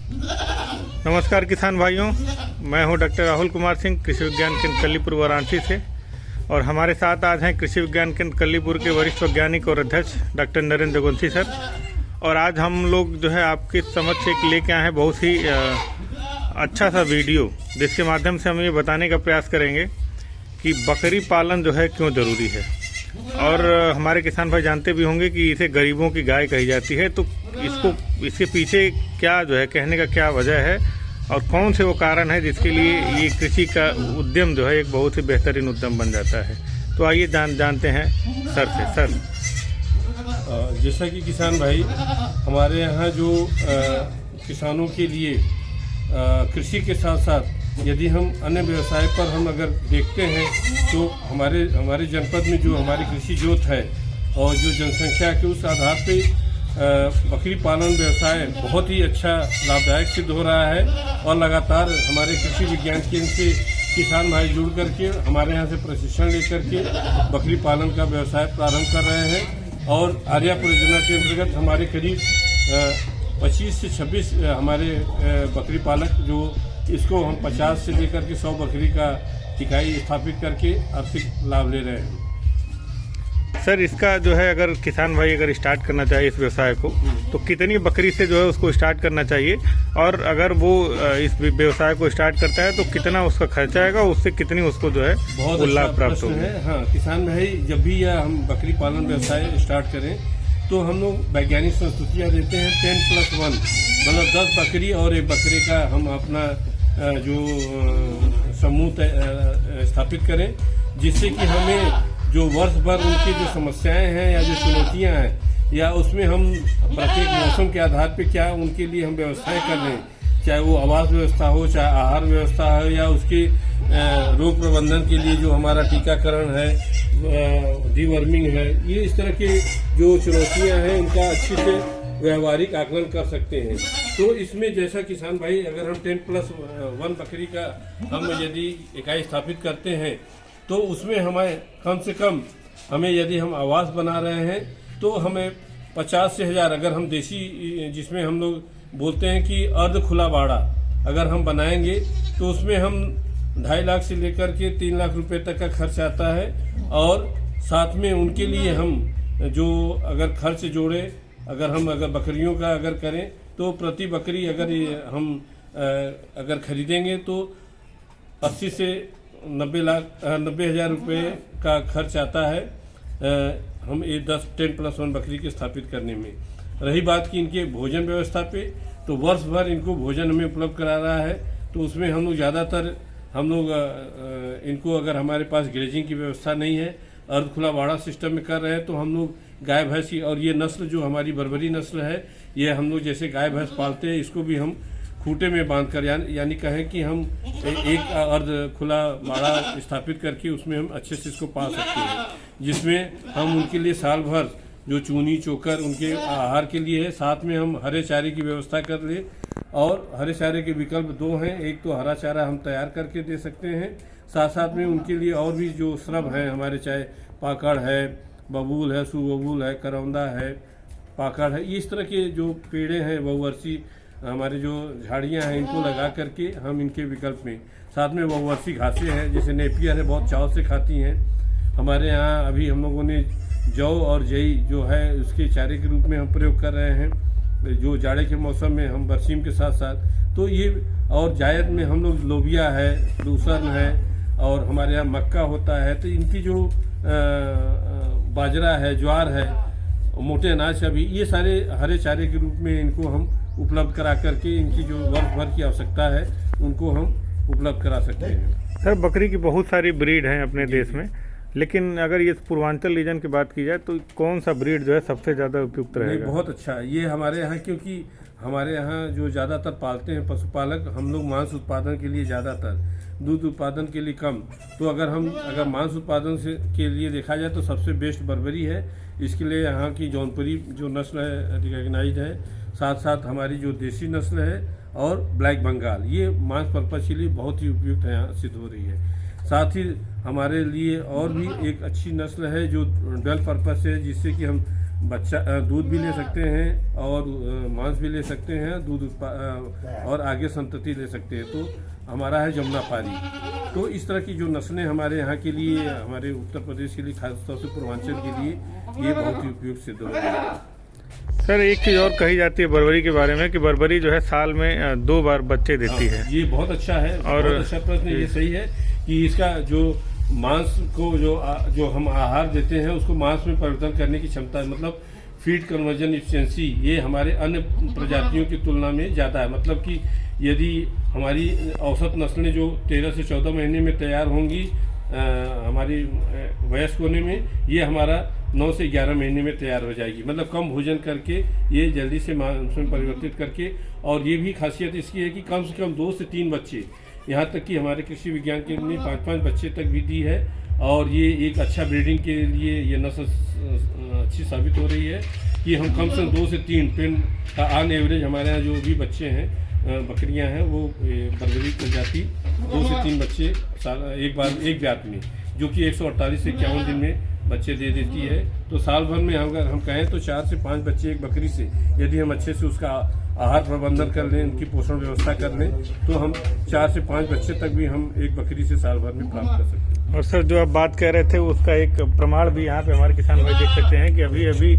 नमस्कार किसान भाइयों, मैं हूं डॉक्टर राहुल कुमार सिंह, कृषि विज्ञान केंद्र कलीपुर वाराणसी से। और हमारे साथ आज हैं कृषि विज्ञान केंद्र कलीपुर के वरिष्ठ वैज्ञानिक और अध्यक्ष डॉक्टर नरेंद्र देगोंसी सर। और आज हम लोग जो है आपके समक्ष एक लेके आए हैं बहुत ही अच्छा सा वीडियो, जिसके माध्यम से हम ये बताने का प्रयास करेंगे कि बकरी पालन जो है क्यों ज़रूरी है। और हमारे किसान भाई जानते भी होंगे कि इसे गरीबों की गाय कही जाती है, तो इसके पीछे क्या जो है कहने का क्या वजह है और कौन से वो कारण है जिसके लिए ये कृषि का उद्यम जो है एक बहुत ही बेहतरीन उद्यम बन जाता है। तो आइए जानते हैं सर से। सर, जैसा कि किसान भाई हमारे यहाँ जो किसानों के लिए कृषि के साथ साथ यदि हम अन्य व्यवसाय पर हम अगर देखते हैं तो हमारे जनपद में जो हमारी कृषि जोत है और जो जनसंख्या के उस आधार पे बकरी पालन व्यवसाय बहुत ही अच्छा लाभदायक सिद्ध हो रहा है। और लगातार हमारे कृषि विज्ञान केंद्र से किसान भाई जुड़ करके हमारे यहाँ से प्रशिक्षण लेकर के बकरी पालन का व्यवसाय प्रारंभ कर रहे हैं। और आर्या परियोजना के अंतर्गत हमारे करीब 25 से 26 हमारे बकरी पालक जो इसको हम 50 से लेकर के 100 बकरी का इकाई स्थापित करके आर्थिक लाभ ले रहे हैं। सर, इसका जो है अगर किसान भाई अगर स्टार्ट करना चाहिए इस व्यवसाय को तो कितनी बकरी से जो है उसको स्टार्ट करना चाहिए, और अगर वो इस व्यवसाय को स्टार्ट करता है तो कितना उसका खर्चा आएगा, उससे कितनी उसको जो है बहुत लाभ प्राप्त होगा। हाँ, किसान भाई जब भी यह हम बकरी पालन व्यवसाय स्टार्ट करें तो हम लोग वैज्ञानिक संस्तुतियाँ देते हैं 10+1, मतलब 10 बकरी और एक बकरे का हम अपना जो समूह स्थापित करें, जिससे कि हमें जो वर्ष भर उनकी जो समस्याएं हैं या जो चुनौतियां हैं या उसमें हम प्रत्येक मौसम के आधार पे क्या उनके लिए हम व्यवस्थाएं कर लें, चाहे वो आवास व्यवस्था हो, चाहे आहार व्यवस्था हो, या उसके रोग प्रबंधन के लिए जो हमारा टीकाकरण है, डीवर्मिंग है, ये इस तरह के जो चुनौतियां हैं उनका अच्छे से व्यवहारिक आकलन कर सकते हैं। तो इसमें जैसा किसान भाई अगर हम 10+1 बकरी का हम यदि इकाई स्थापित करते हैं तो उसमें हमें कम से कम यदि हम आवास बना रहे हैं तो हमें 50 से 1000, अगर हम देसी जिसमें हम लोग बोलते हैं कि अर्ध खुला बाड़ा अगर हम बनाएंगे तो उसमें हम 2.5 लाख से लेकर के 3 लाख रुपए तक का खर्च आता है। और साथ में उनके लिए हम जो अगर खर्च जोड़े अगर बकरियों का अगर करें तो प्रति बकरी अगर हम अगर खरीदेंगे तो 80 से 90,000 रुपये का खर्च आता है हम ये 10+1 बकरी के स्थापित करने में। रही बात की इनके भोजन व्यवस्था पे, तो वर्ष भर इनको भोजन हमें उपलब्ध करा रहा है। तो उसमें हम लोग ज़्यादातर इनको अगर हमारे पास ग्रेजिंग की व्यवस्था नहीं है, अर्ध खुला बाड़ा सिस्टम में कर रहे हैं, तो हम लोग गाय भैंस की, और ये नस्ल जो हमारी बर्बरी नस्ल है, ये हम लोग जैसे गाय भैंस पालते हैं इसको भी हम खूटे में बांध कर यानी कहें कि हम एक अर्ध खुला बाड़ा स्थापित करके उसमें हम अच्छे से इसको पाल सकते हैं, जिसमें हम उनके लिए साल भर जो चूनी चोकर उनके आहार के लिए है, साथ में हम हरे चारे की व्यवस्था कर ले। और हरे चारे के विकल्प 2 हैं, एक तो हरा चारा हम तैयार करके दे सकते हैं, साथ साथ में उनके लिए और भी जो श्रब हैं हमारे, चाहे पाकड़ है, बबूल है, सुबबूल है, करौंदा है, पाकड़ है, इस तरह के जो पेड़े हैं, बहुवर्षी हमारे जो झाड़ियां हैं, इनको लगा करके हम इनके विकल्प में, साथ में बहुवर्षी घासें हैं जैसे नेपियर है, बहुत चाव से खाती हैं। हमारे यहाँ अभी हम लोगों ने जौ और जई जो है उसके चारे के रूप में हम प्रयोग कर रहे हैं, जो जाड़े के मौसम में हम बरसीम के साथ साथ। तो ये और जायद में हम लोग लोबिया है, लूसन है, और हमारे यहाँ मक्का होता है। तो इनकी जो बाजरा है, ज्वार है, मोटे अनाज अभी ये सारे हरे चारे के रूप में इनको हम उपलब्ध करा करके इनकी जो वर्ष भर की आवश्यकता है उनको हम उपलब्ध करा सकते हैं। सर, बकरी की बहुत सारी ब्रीड हैं अपने देश में, लेकिन अगर ये पूर्वांचल रीजन की बात की जाए तो कौन सा ब्रीड जो है सबसे ज़्यादा उपयुक्त रहेगा? बहुत अच्छा ये हमारे यहाँ, क्योंकि हमारे यहाँ जो ज़्यादातर पालते हैं पशुपालक, हम लोग मांस उत्पादन के लिए ज़्यादातर, दूध उत्पादन के लिए कम। तो अगर मांस उत्पादन के लिए देखा जाए तो सबसे बेस्ट बर्बरी है। इसके लिए यहाँ की जौनपुरी जो नस्ल है रिकॉग्नाइज्ड है, साथ साथ हमारी जो देसी नस्ल है और ब्लैक बंगाल, ये मांस पर्पज के लिए बहुत ही उपयुक्त यहाँ सिद्ध हो रही है। साथ ही हमारे लिए और भी एक अच्छी नस्ल है जो डल पर्पस है, जिससे कि हम बच्चा दूध भी ले सकते हैं और मांस भी ले सकते हैं, और आगे संतति ले सकते हैं। तो हमारा है जमुनापारी। तो इस तरह की जो नस्लें हमारे यहाँ के लिए, हमारे उत्तर प्रदेश के लिए, खासतौर से पूर्वांचल के लिए ये बहुत ही उपयुक्त सिद्ध होती है। सर एक चीज़ और कही जाती है बर्बरी के बारे में कि बर्बरी जो है साल में 2 बार बच्चे देती है। ये बहुत अच्छा है और बहुत अच्छा प्रश्न। ये सही है कि इसका जो मांस को जो हम आहार देते हैं उसको मांस में परिवर्तन करने की क्षमता है, मतलब फीड कन्वर्जन एफिशिएंसी, ये हमारे अन्य प्रजातियों की तुलना में ज़्यादा है। मतलब कि यदि हमारी औसत नस्लें जो 13 से 14 महीने में तैयार होंगी हमारी वयस्क होने में, ये हमारा 9 से 11 महीने में तैयार हो जाएगी। मतलब कम भोजन करके ये जल्दी से मांस में परिवर्तित करके। और ये भी खासियत इसकी है कि कम से कम 2 से 3 बच्चे, यहाँ तक कि हमारे कृषि विज्ञान केंद्र ने 5-5 बच्चे तक भी दी है। और ये एक अच्छा ब्रीडिंग के लिए ये नस्ल अच्छी साबित हो रही है कि हम कम से कम 2 से 3 पेन का ऑन एवरेज हमारे यहाँ जो भी बच्चे हैं बकरियां हैं वो बर्बरी प्रजाति 2 से 3 बच्चे एक ब्यात में, जो कि 148 से 51 दिन में बच्चे दे देती है। तो साल भर में अगर हम कहें तो 4 से 5 बच्चे एक बकरी से, यदि हम अच्छे से उसका आहार प्रबंधन कर लें, उनकी पोषण व्यवस्था कर लें, तो हम 4 से 5 बच्चे तक भी हम एक बकरी से साल भर में प्राप्त कर सकते हैं। और सर जो आप बात कह रहे थे उसका एक प्रमाण भी यहाँ पे हमारे किसान भाई देख सकते हैं कि अभी अभी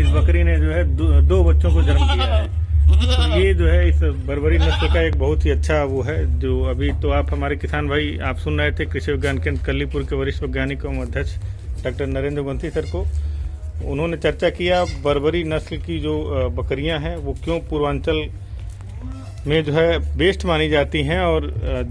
इस बकरी ने जो है 2 बच्चों को जन्म दिया है। तो ये जो है इस बर्बरी नस्ल का एक बहुत ही अच्छा वो है जो अभी तो आप हमारे किसान भाई आप सुन रहे थे कृषि विज्ञान केंद्र कल्लीपुर के वरिष्ठ वैज्ञानिक एवं अध्यक्ष डॉक्टर नरेंद्र देगोंती सर को। उन्होंने चर्चा किया बर्बरी नस्ल की जो बकरियां हैं वो क्यों पूर्वांचल में जो है बेस्ट मानी जाती हैं और जो